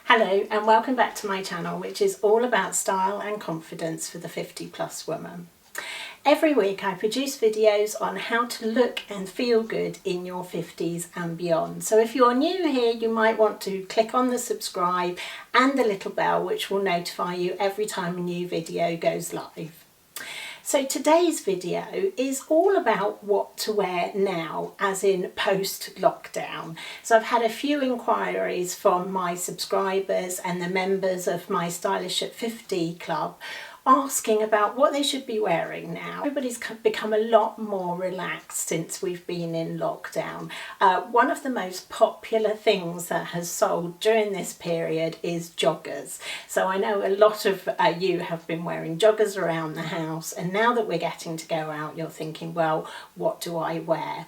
Hello and welcome back to my channel, which is all about style and confidence for the 50+ woman. Every week I produce videos on how to look and feel good in your 50s and beyond. So if you're new here, you might want to click on the subscribe and the little bell, which will notify you every time a new video goes live. So today's video is all about what to wear now, as in post-lockdown. So I've had a few inquiries from my subscribers and the members of my Stylish at 50 club asking about what they should be wearing now. Everybody's become a lot more relaxed since we've been in lockdown. One of the most popular things that has sold during this period is joggers. So I know a lot of you have been wearing joggers around the house, and now that we're getting to go out, you're thinking, well, what do I wear?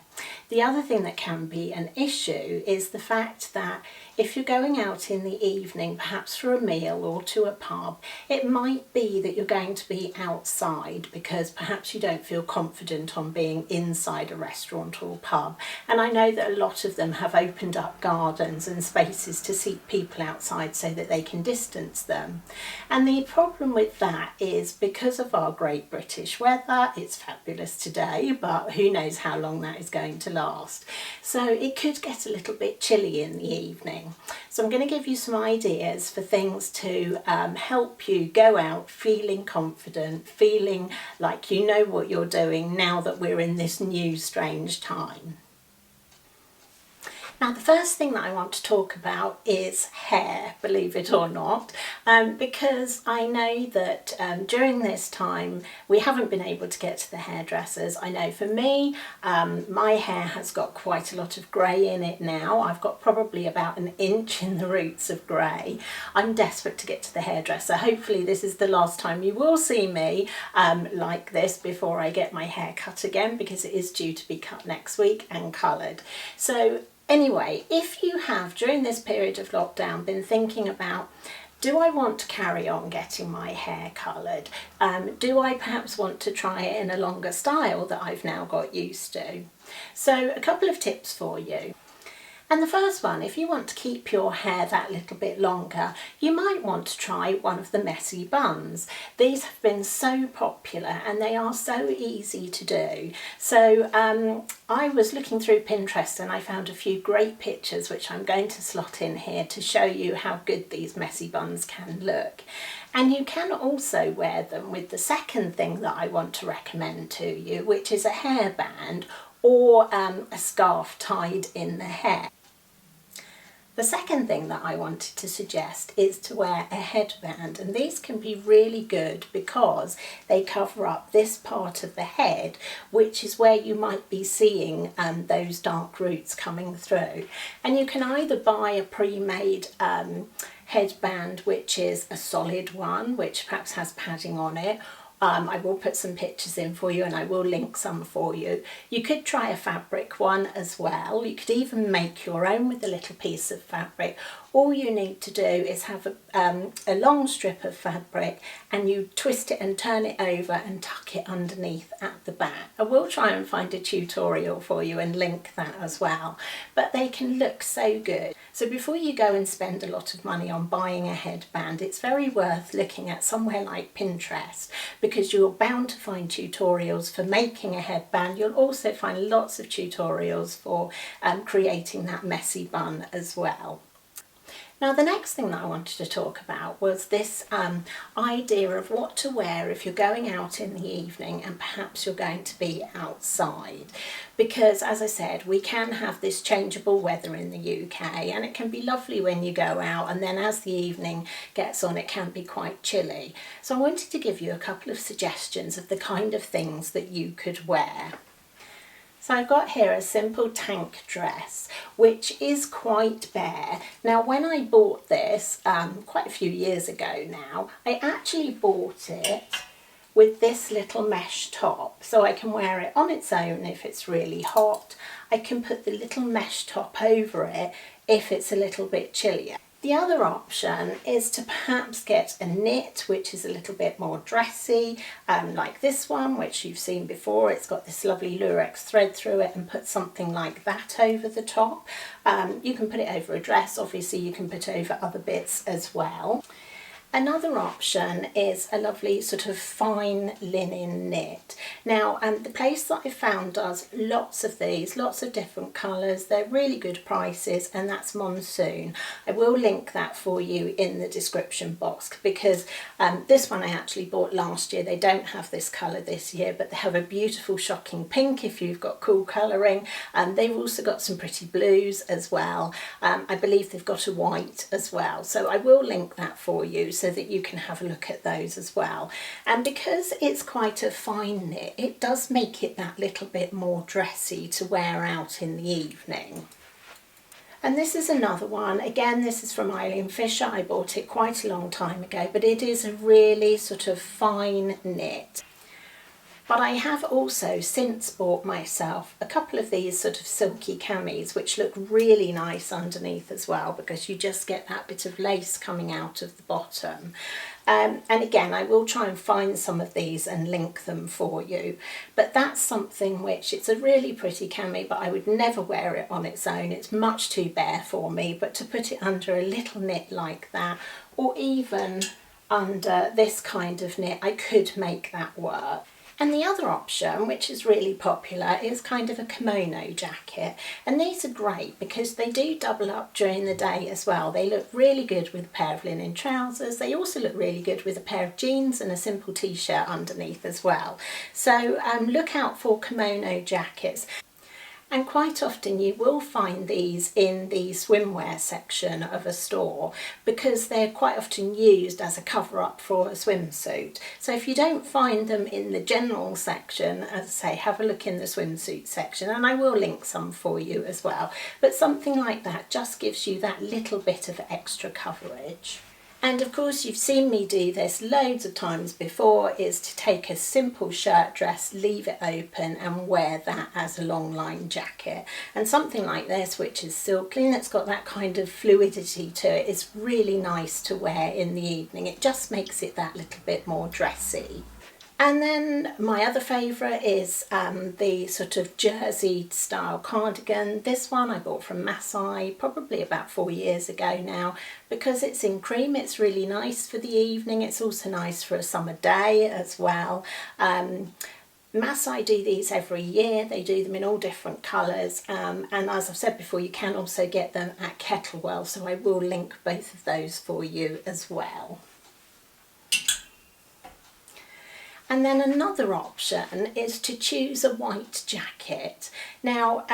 The other thing that can be an issue is the fact that if you're going out in the evening, perhaps for a meal or to a pub, it might be that you're going to be outside because perhaps you don't feel confident on being inside a restaurant or pub. And I know that a lot of them have opened up gardens and spaces to seat people outside so that they can distance them. And the problem with that is because of our great British weather, it's fabulous today, but who knows how long that is going to last. So it could get a little bit chilly in the evening. So I'm going to give you some ideas for things to help you go out feeling confident, feeling like you know what you're doing now that we're in this new strange time. Now, the first thing that I want to talk about is hair, believe it or not, because I know that during this time we haven't been able to get to the hairdressers. I know for me, my hair has got quite a lot of grey in it now. I've got probably about an inch in the roots of grey. I'm desperate to get to the hairdresser. Hopefully this is the last time you will see me like this before I get my hair cut again, because it is due to be cut next week and coloured. So anyway, if you have, during this period of lockdown, been thinking about, do I want to carry on getting my hair coloured? Do I perhaps want to try it in a longer style that I've now got used to? So a couple of tips for you. And the first one, if you want to keep your hair that little bit longer, you might want to try one of the messy buns. These have been so popular and they are so easy to do. So I was looking through Pinterest and I found a few great pictures which I'm going to slot in here to show you how good these messy buns can look. And you can also wear them with the second thing that I want to recommend to you, which is a hairband or a scarf tied in the hair. The second thing that I wanted to suggest is to wear a headband, and these can be really good because they cover up this part of the head, which is where you might be seeing those dark roots coming through. And you can either buy a pre-made headband, which is a solid one, which perhaps has padding on it. I will put some pictures in for you and I will link some for you. You could try a fabric one as well. You could even make your own with a little piece of fabric. All you need to do is have a long strip of fabric and you twist it and turn it over and tuck it underneath at the back. I will try and find a tutorial for you and link that as well. But they can look so good. So before you go and spend a lot of money on buying a headband, it's very worth looking at somewhere like Pinterest, because you're bound to find tutorials for making a headband. You'll also find lots of tutorials for creating that messy bun as well. Now, the next thing that I wanted to talk about was this idea of what to wear if you're going out in the evening and perhaps you're going to be outside. Because, as I said, we can have this changeable weather in the UK and it can be lovely when you go out, and then as the evening gets on it can be quite chilly. So I wanted to give you a couple of suggestions of the kind of things that you could wear. So I've got here a simple tank dress, which is quite bare. Now, when I bought this quite a few years ago now, I actually bought it with this little mesh top, so I can wear it on its own if it's really hot. I can put the little mesh top over it if it's a little bit chillier. The other option is to perhaps get a knit which is a little bit more dressy, like this one, which you've seen before. It's got this lovely lurex thread through it, and put something like that over the top. You can put it over a dress, obviously you can put it over other bits as well. Another option is a lovely sort of fine linen knit. Now, the place that I found does lots of these, lots of different colours. They're really good prices, and that's Monsoon. I will link that for you in the description box, because this one I actually bought last year. They don't have this colour this year, but they have a beautiful shocking pink if you've got cool colouring. They've also got some pretty blues as well. I believe they've got a white as well. So I will link that for you, so that you can have a look at those as well. And because it's quite a fine knit, it does make it that little bit more dressy to wear out in the evening. And this is another one. Again, this is from Eileen Fisher. I bought it quite a long time ago, but it is a really sort of fine knit. But I have also since bought myself a couple of these sort of silky camis, which look really nice underneath as well, because you just get that bit of lace coming out of the bottom. And again, I will try and find some of these and link them for you. But that's something which, it's a really pretty cami, but I would never wear it on its own. It's much too bare for me, but to put it under a little knit like that, or even under this kind of knit, I could make that work. And the other option, which is really popular, is kind of a kimono jacket. And these are great because they do double up during the day as well. They look really good with a pair of linen trousers. They also look really good with a pair of jeans and a simple t-shirt underneath as well. So look out for kimono jackets. And quite often you will find these in the swimwear section of a store, because they're quite often used as a cover-up for a swimsuit. So if you don't find them in the general section, as I say, have a look in the swimsuit section, and I will link some for you as well. But something like that just gives you that little bit of extra coverage. And of course, you've seen me do this loads of times before, is to take a simple shirt dress, leave it open and wear that as a long line jacket. And something like this, which is silky and it's got that kind of fluidity to it, is really nice to wear in the evening. It just makes it that little bit more dressy. And then my other favourite is the sort of jersey style cardigan. This one I bought from Masai probably about 4 years ago now. Because it's in cream, it's really nice for the evening. It's also nice for a summer day as well. Masai do these every year. They do them in all different colours, and as I've said before, you can also get them at Kettlewell, so I will link both of those for you as well. And then another option is to choose a white jacket. Now,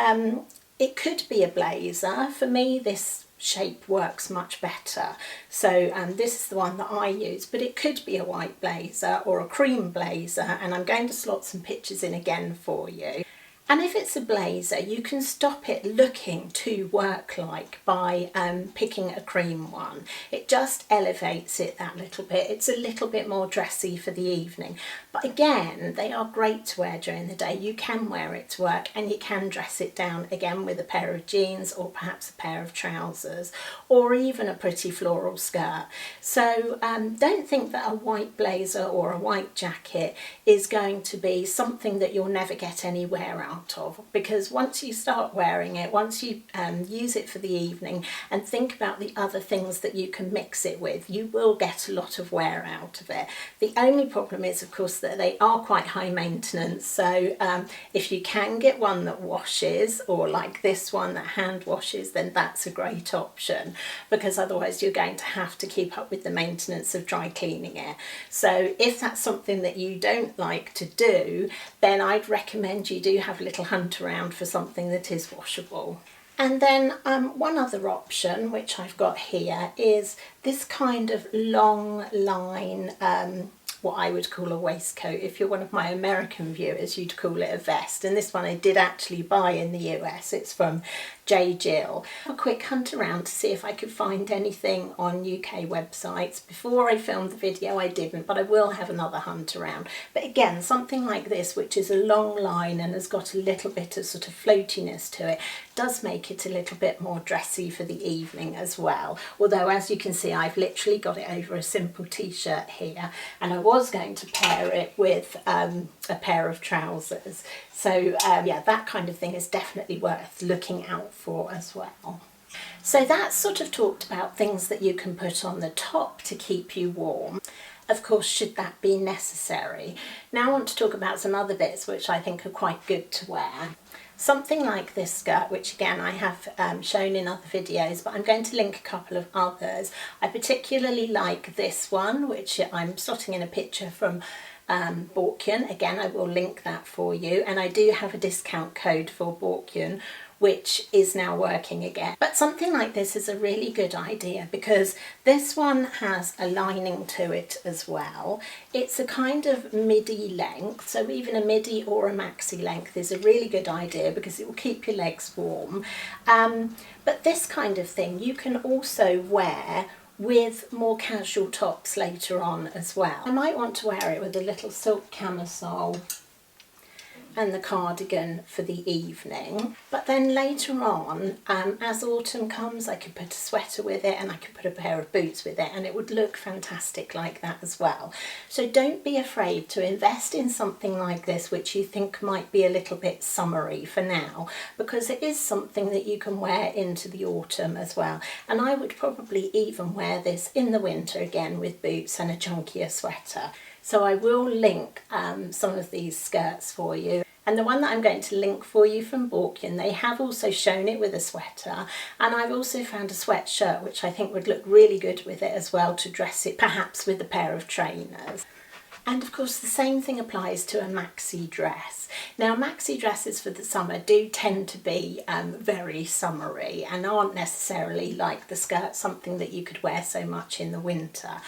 it could be a blazer. For me, this shape works much better. So this is the one that I use, but it could be a white blazer or a cream blazer, and I'm going to slot some pictures in again for you. And if it's a blazer, you can stop it looking too work-like by picking a cream one. It just elevates it that little bit. It's a little bit more dressy for the evening. But again, they are great to wear during the day. You can wear it to work, and you can dress it down again with a pair of jeans or perhaps a pair of trousers, or even a pretty floral skirt. So don't think that a white blazer or a white jacket is going to be something that you'll never get any wear out of, because once you start wearing it, once you use it for the evening and think about the other things that you can mix it with, you will get a lot of wear out of it. The only problem is, of course, that they are quite high maintenance. So if you can get one that washes, or like this one that hand washes, then that's a great option, because otherwise you're going to have to keep up with the maintenance of dry cleaning it. So if that's something that you don't like to do, then I'd recommend you do have a little hunt around for something that is washable. And then one other option which I've got here is this kind of long line, what I would call a waistcoat. If you're one of my American viewers, you'd call it a vest. And this one I did actually buy in the US. It's from J Jill. A quick hunt around to see if I could find anything on UK websites. Before I filmed the video I didn't, but I will have another hunt around. But again, something like this, which is a long line and has got a little bit of sort of floatiness to it, does make it a little bit more dressy for the evening as well. Although, as you can see, I've literally got it over a simple t-shirt here, and I was going to pair it with a pair of trousers. So yeah, that kind of thing is definitely worth looking out for as well. So that's sort of talked about things that you can put on the top to keep you warm. Of course, should that be necessary. Now I want to talk about some other bits which I think are quite good to wear. Something like this skirt, which again I have shown in other videos, but I'm going to link a couple of others. I particularly like this one, which I'm slotting in a picture from Borkian. Again, I will link that for you, and I do have a discount code for Borkian, which is now working again. But something like this is a really good idea because this one has a lining to it as well. It's a kind of midi length, so even a midi or a maxi length is a really good idea because it will keep your legs warm. But this kind of thing you can also wear with more casual tops later on as well. I might want to wear it with a little silk camisole and the cardigan for the evening, but then later on, as autumn comes, I could put a sweater with it and I could put a pair of boots with it, and it would look fantastic like that as well. So don't be afraid to invest in something like this which you think might be a little bit summery for now, because it is something that you can wear into the autumn as well. And I would probably even wear this in the winter again with boots and a chunkier sweater. So I will link some of these skirts for you. And the one that I'm going to link for you from Borkian, they have also shown it with a sweater, and I've also found a sweatshirt which I think would look really good with it as well, to dress it perhaps with a pair of trainers. And of course the same thing applies to a maxi dress. Now maxi dresses for the summer do tend to be very summery and aren't necessarily like the skirt, something that you could wear so much in the winter.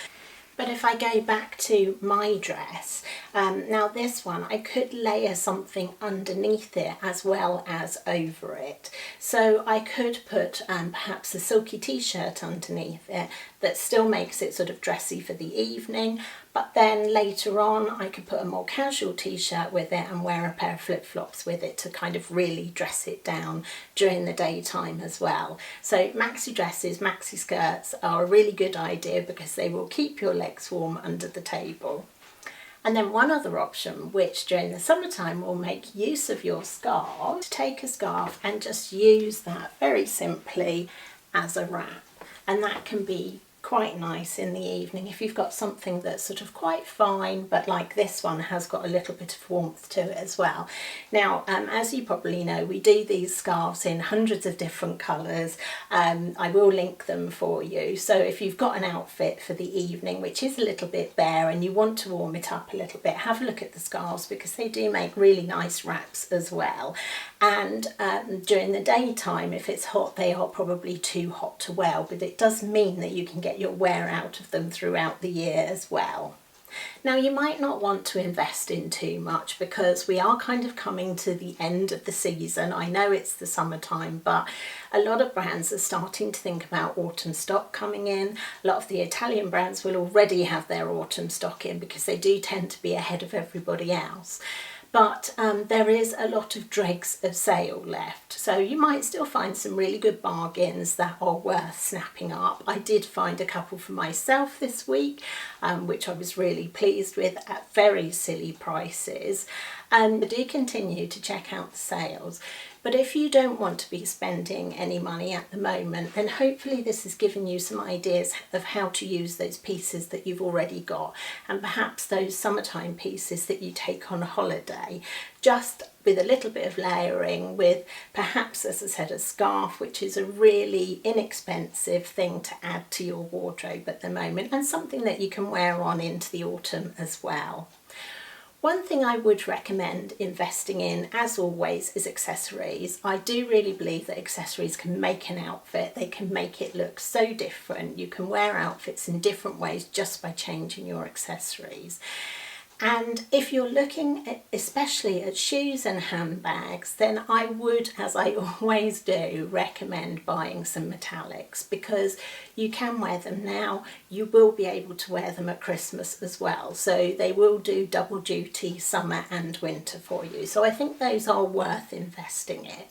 But if I go back to my dress, now this one, I could layer something underneath it as well as over it. So I could put perhaps a silky t-shirt underneath it that still makes it sort of dressy for the evening, but then later on I could put a more casual t-shirt with it and wear a pair of flip-flops with it to kind of really dress it down during the daytime as well. So maxi dresses, maxi skirts are a really good idea because they will keep your legs warm under the table. And then one other option, which during the summertime will make use of your scarf, take a scarf and just use that very simply as a wrap. And that can be quite nice in the evening if you've got something that's sort of quite fine, but like this one has got a little bit of warmth to it as well. Now as you probably know, we do these scarves in hundreds of different colours. I will link them for you, so if you've got an outfit for the evening which is a little bit bare and you want to warm it up a little bit, have a look at the scarves because they do make really nice wraps as well. And during the daytime, if it's hot, they are probably too hot to wear, but it does mean that you can get your wear out of them throughout the year as well. Now you might not want to invest in too much because we are kind of coming to the end of the season. I know it's the summertime, but a lot of brands are starting to think about autumn stock coming in. A lot of the Italian brands will already have their autumn stock in because they do tend to be ahead of everybody else. But there is a lot of dregs of sale left, so you might still find some really good bargains that are worth snapping up. I did find a couple for myself this week, which I was really pleased with at very silly prices. And I do continue to check out the sales. But if you don't want to be spending any money at the moment, then hopefully this has given you some ideas of how to use those pieces that you've already got, and perhaps those summertime pieces that you take on holiday, just with a little bit of layering, with perhaps, as I said, a scarf, which is a really inexpensive thing to add to your wardrobe at the moment, and something that you can wear on into the autumn as well. One thing I would recommend investing in, as always, is accessories. I do really believe that accessories can make an outfit. They can make it look so different. You can wear outfits in different ways just by changing your accessories. And if you're looking at, especially at shoes and handbags, then I would, as I always do, recommend buying some metallics, because you can wear them now. You will be able to wear them at Christmas as well. So they will do double duty, summer and winter for you. So I think those are worth investing in.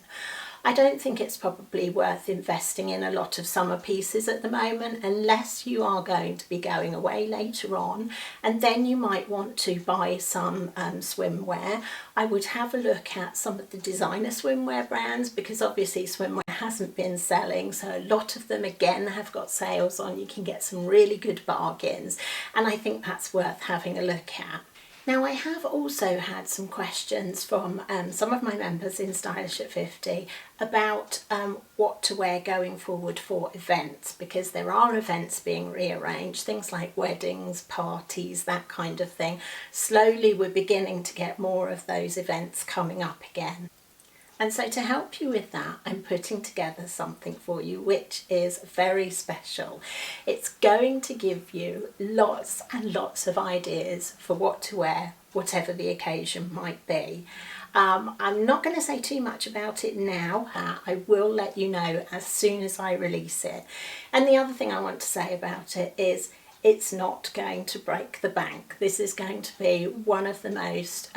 I don't think it's probably worth investing in a lot of summer pieces at the moment, unless you are going to be going away later on, and then you might want to buy some swimwear. I would have a look at some of the designer swimwear brands, because obviously swimwear hasn't been selling, so a lot of them again have got sales on. You can get some really good bargains, and I think that's worth having a look at. Now, I have also had some questions from some of my members in Stylish at 50 about what to wear going forward for events, because there are events being rearranged, things like weddings, parties, that kind of thing. Slowly we're beginning to get more of those events coming up again. And so to help you with that, I'm putting together something for you which is very special. It's going to give you lots and lots of ideas for what to wear, whatever the occasion might be. I'm not going to say too much about it now. I will let you know as soon as I release it. And the other thing I want to say about it is it's not going to break the bank. This is going to be one of the most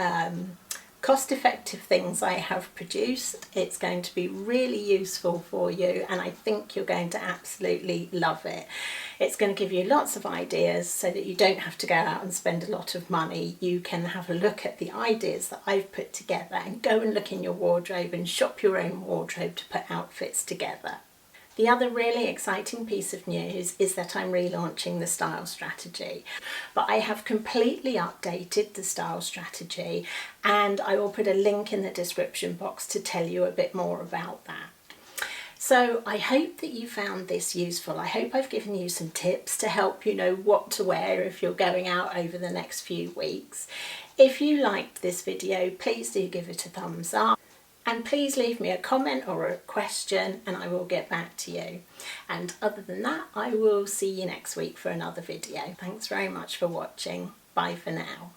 cost-effective things I have produced. It's going to be really useful for you, and I think you're going to absolutely love it. It's going to give you lots of ideas so that you don't have to go out and spend a lot of money. You can have a look at the ideas that I've put together and go and look in your wardrobe and shop your own wardrobe to put outfits together. The other really exciting piece of news is that I'm relaunching the style strategy, but I have completely updated the style strategy, and I will put a link in the description box to tell you a bit more about that. So I hope that you found this useful. I hope I've given you some tips to help you know what to wear if you're going out over the next few weeks. If you liked this video, please do give it a thumbs up. And please leave me a comment or a question and I will get back to you. And other than that, I will see you next week for another video. Thanks very much for watching. Bye for now.